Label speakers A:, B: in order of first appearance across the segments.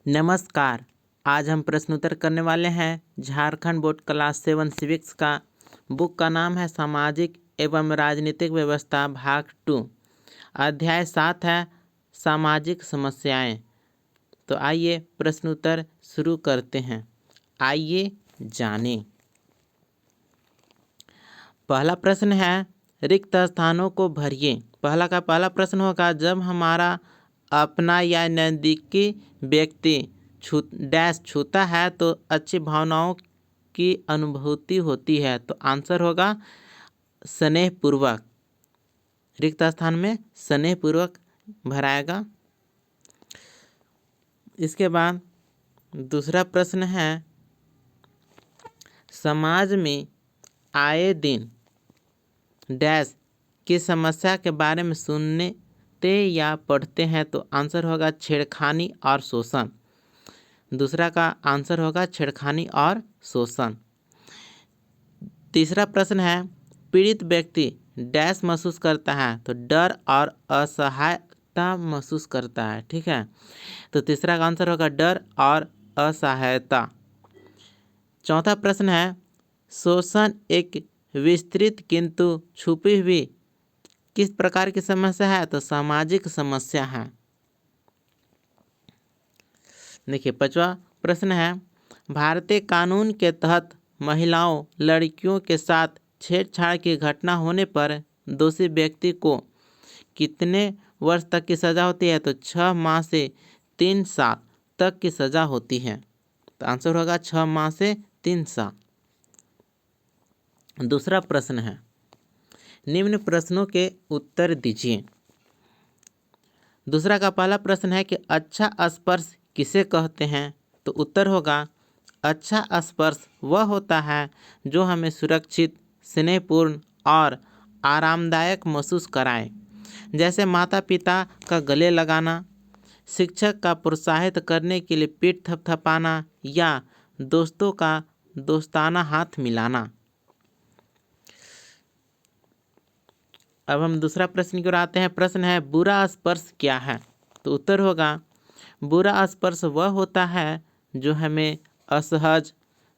A: नमस्कार। आज हम प्रश्न उत्तर करने वाले हैं झारखंड बोर्ड क्लास 7 सिविक्स का। बुक का नाम है सामाजिक एवं राजनीतिक व्यवस्था भाग 2। अध्याय 7 है सामाजिक समस्याएं। तो आइए प्रश्न उत्तर शुरू करते हैं। आइए जानें। पहला प्रश्न है रिक्त स्थानों को भरिए। पहला प्रश्न होगा, जब हमारा अपना या नज़दीकी व्यक्ति छूता है तो अच्छी भावनाओं की अनुभूति होती है। तो आंसर होगा स्नेहपूर्वक। रिक्त स्थान में स्नेहपूर्वक भराएगा। इसके बाद दूसरा प्रश्न है, समाज में आए दिन डैश की समस्या के बारे में सुनते या पढ़ते हैं। तो आंसर होगा छेड़खानी और शोषण। दूसरा का आंसर होगा छेड़खानी और शोषण। तीसरा प्रश्न है, पीड़ित व्यक्ति डैश महसूस करता है। तो डर और असहायता महसूस करता है। ठीक है, तो तीसरा का आंसर होगा डर और असहायता। चौथा प्रश्न है, शोषण एक विस्तृत किंतु छुपी हुई किस प्रकार की समस्या है। तो सामाजिक समस्या है। देखिए पांचवा प्रश्न है, भारतीय कानून के तहत महिलाओं लड़कियों के साथ छेड़छाड़ की घटना होने पर दोषी व्यक्ति को कितने वर्ष तक की सज़ा होती है। तो 6 माह से 3 साल तक की सज़ा होती है। तो आंसर होगा 6 माह से 3 साल। दूसरा प्रश्न है, निम्न प्रश्नों के उत्तर दीजिए। दूसरा का पहला प्रश्न है कि अच्छा स्पर्श किसे कहते हैं। तो उत्तर होगा अच्छा स्पर्श वह होता है जो हमें सुरक्षित, स्नेहपूर्ण और आरामदायक महसूस कराए। जैसे माता पिता का गले लगाना, शिक्षक का प्रोत्साहित करने के लिए पीठ थपथपाना या दोस्तों का दोस्ताना हाथ मिलाना। अब हम दूसरा प्रश्न की ओर आते हैं। प्रश्न है, बुरा स्पर्श क्या है। तो उत्तर होगा बुरा स्पर्श वह होता है जो हमें असहज,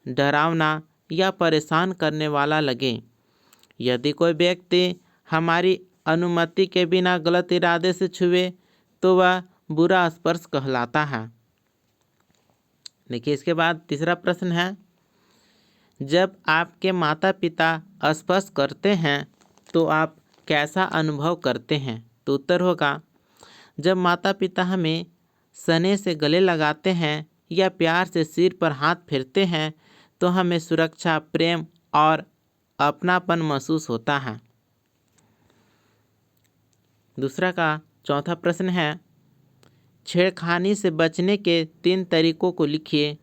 A: डरावना या परेशान करने वाला लगे। यदि कोई व्यक्ति हमारी अनुमति के बिना गलत इरादे से छुए तो वह बुरा स्पर्श कहलाता है। देखिए इसके बाद तीसरा प्रश्न है, जब आपके माता पिता स्पर्श करते हैं तो आप कैसा अनुभव करते हैं। तो उत्तर होगा जब माता पिता हमें स्नेह से गले लगाते हैं या प्यार से सिर पर हाथ फेरते हैं तो हमें सुरक्षा, प्रेम और अपनापन महसूस होता है। दूसरा का चौथा प्रश्न है, छेड़खानी से बचने के 3 तरीकों को लिखिए।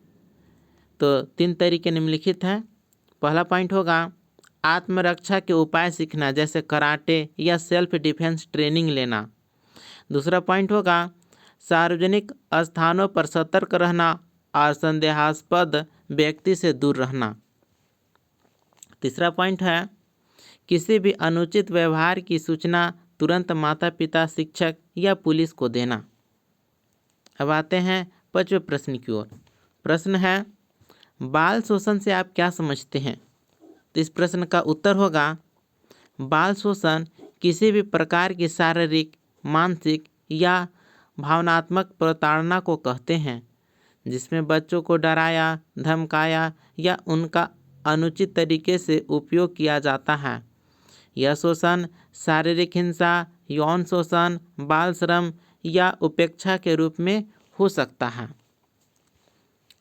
A: तो 3 तरीके निम्नलिखित हैं। पहला पॉइंट होगा आत्मरक्षा के उपाय सीखना, जैसे कराटे या सेल्फ डिफेंस ट्रेनिंग लेना। दूसरा पॉइंट होगा सार्वजनिक स्थानों पर सतर्क रहना और संदेहास्पद व्यक्ति से दूर रहना। तीसरा पॉइंट है किसी भी अनुचित व्यवहार की सूचना तुरंत माता पिता, शिक्षक या पुलिस को देना। अब आते हैं 5वें प्रश्न की ओर। प्रश्न है, बाल शोषण से आप क्या समझते हैं। तो इस प्रश्न का उत्तर होगा बाल शोषण किसी भी प्रकार की शारीरिक, मानसिक या भावनात्मक प्रताड़ना को कहते हैं जिसमें बच्चों को डराया, धमकाया या उनका अनुचित तरीके से उपयोग किया जाता है। यह शोषण शारीरिक हिंसा, यौन शोषण, बाल श्रम या उपेक्षा के रूप में हो सकता है।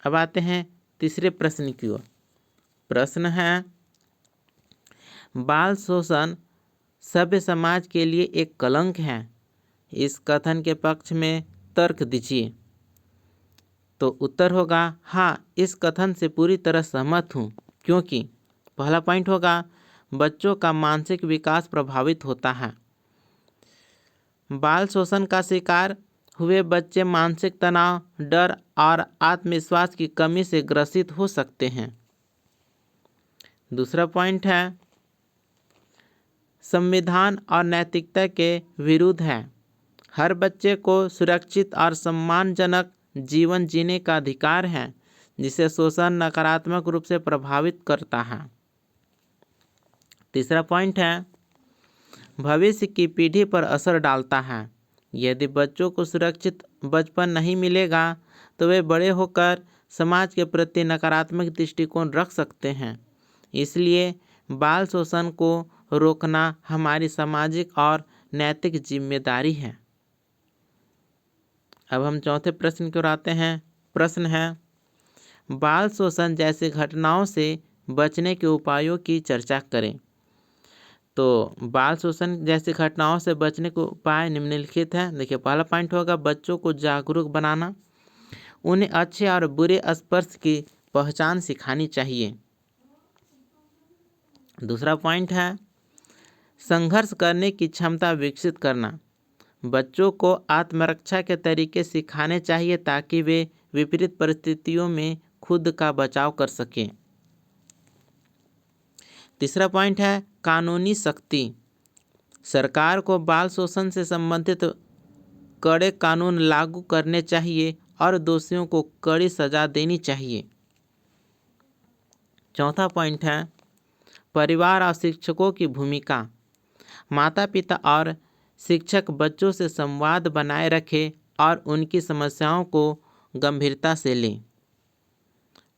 A: अब आते हैं तीसरे प्रश्न की ओर। प्रश्न है, बाल शोषण सभ्य समाज के लिए एक कलंक है। इस कथन के पक्ष में तर्क दीजिए। तो उत्तर होगा हाँ, इस कथन से पूरी तरह सहमत हूँ, क्योंकि पहला पॉइंट होगा बच्चों का मानसिक विकास प्रभावित होता है। बाल शोषण का शिकार हुए बच्चे मानसिक तनाव, डर और आत्मविश्वास की कमी से ग्रसित हो सकते हैं। दूसरा पॉइंट है संविधान और नैतिकता के विरुद्ध है। हर बच्चे को सुरक्षित और सम्मानजनक जीवन जीने का अधिकार है, जिसे शोषण नकारात्मक रूप से प्रभावित करता है। तीसरा पॉइंट है, भविष्य की पीढ़ी पर असर डालता है। यदि बच्चों को सुरक्षित बचपन नहीं मिलेगा तो वे बड़े होकर समाज के प्रति नकारात्मक दृष्टिकोण रख सकते हैं। इसलिए बाल शोषण को रोकना हमारी सामाजिक और नैतिक जिम्मेदारी है। अब हम चौथे प्रश्न की ओर आते हैं। प्रश्न है, बाल शोषण जैसी घटनाओं से बचने के उपायों की चर्चा करें। तो बाल शोषण जैसी घटनाओं से बचने के उपाय निम्नलिखित हैं। देखिए, पहला पॉइंट होगा बच्चों को जागरूक बनाना, उन्हें अच्छे और बुरे स्पर्श की पहचान सिखानी चाहिए। दूसरा पॉइंट है संघर्ष करने की क्षमता विकसित करना, बच्चों को आत्मरक्षा के तरीके सिखाने चाहिए ताकि वे विपरीत परिस्थितियों में खुद का बचाव कर सकें। तीसरा पॉइंट है कानूनी सख्ती, सरकार को बाल शोषण से संबंधित कड़े कानून लागू करने चाहिए और दोषियों को कड़ी सजा देनी चाहिए। चौथा पॉइंट है परिवार और शिक्षकों की भूमिका, माता पिता और शिक्षक बच्चों से संवाद बनाए रखें और उनकी समस्याओं को गंभीरता से लें।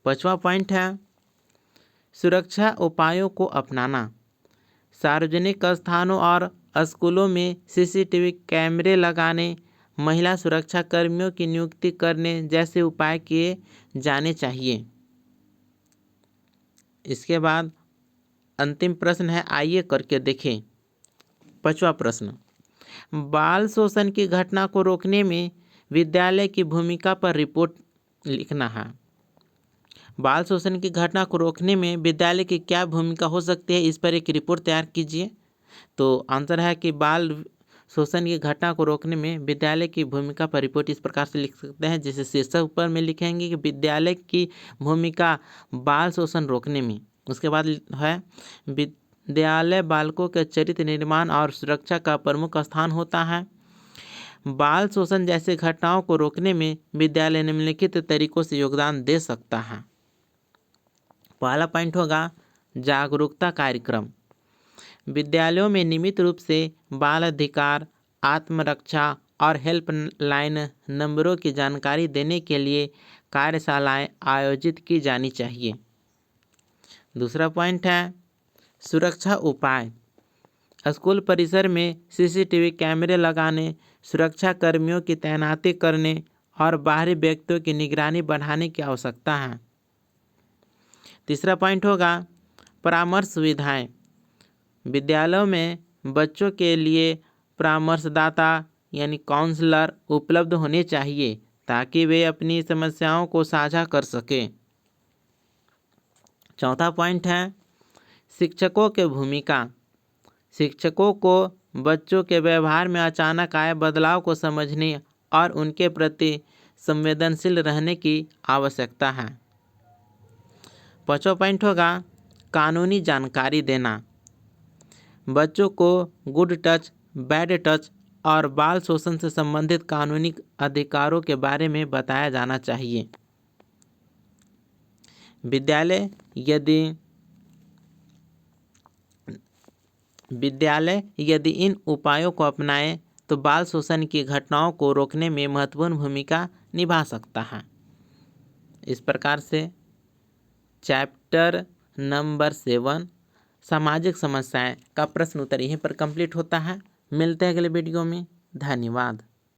A: पांचवा पॉइंट है सुरक्षा उपायों को अपनाना, सार्वजनिक स्थानों और स्कूलों में सीसीटीवी कैमरे लगाने, महिला सुरक्षा कर्मियों की नियुक्ति करने जैसे उपाय किए जाने चाहिए। इसके बाद अंतिम प्रश्न है, आइए करके देखें। पांचवा प्रश्न, बाल शोषण की घटना को रोकने में विद्यालय की भूमिका पर रिपोर्ट लिखना है। बाल शोषण की घटना को रोकने में विद्यालय की क्या भूमिका हो सकती है, इस पर एक रिपोर्ट तैयार कीजिए। तो आंसर है कि बाल शोषण की घटना को रोकने में विद्यालय की भूमिका पर रिपोर्ट इस प्रकार से लिख सकते हैं, जैसे शीर्षक ऊपर में लिखेंगे कि विद्यालय की भूमिका बाल शोषण रोकने में। उसके बाद है विद्यालय बालकों के चरित्र निर्माण और सुरक्षा का प्रमुख स्थान होता है। बाल शोषण जैसे घटनाओं को रोकने में विद्यालय निम्नलिखित तरीकों से योगदान दे सकता है। पहला पॉइंट होगा जागरूकता कार्यक्रम, विद्यालयों में नियमित रूप से बाल अधिकार, आत्मरक्षा और हेल्पलाइन नंबरों की जानकारी देने के लिए कार्यशालाएं आयोजित की जानी चाहिए। दूसरा पॉइंट है सुरक्षा उपाय, स्कूल परिसर में सीसीटीवी कैमरे लगाने, सुरक्षा कर्मियों की तैनाती करने और बाहरी व्यक्तियों की निगरानी बढ़ाने की आवश्यकता है। तीसरा पॉइंट होगा परामर्श सुविधाएं, विद्यालयों में बच्चों के लिए परामर्शदाता यानी काउंसलर उपलब्ध होने चाहिए ताकि वे अपनी समस्याओं को साझा कर सकें। चौथा पॉइंट है शिक्षकों की भूमिका, शिक्षकों को बच्चों के व्यवहार में अचानक आए बदलाव को समझने और उनके प्रति संवेदनशील रहने की आवश्यकता है। पांचवा पॉइंट होगा कानूनी जानकारी देना, बच्चों को गुड टच, बैड टच और बाल शोषण से संबंधित कानूनी अधिकारों के बारे में बताया जाना चाहिए। विद्यालय यदि इन उपायों को अपनाए तो बाल शोषण की घटनाओं को रोकने में महत्वपूर्ण भूमिका निभा सकता है। इस प्रकार से चैप्टर नंबर 7 सामाजिक समस्याएं का प्रश्न उत्तर यहीं पर कंप्लीट होता है। मिलते हैं अगले वीडियो में। धन्यवाद।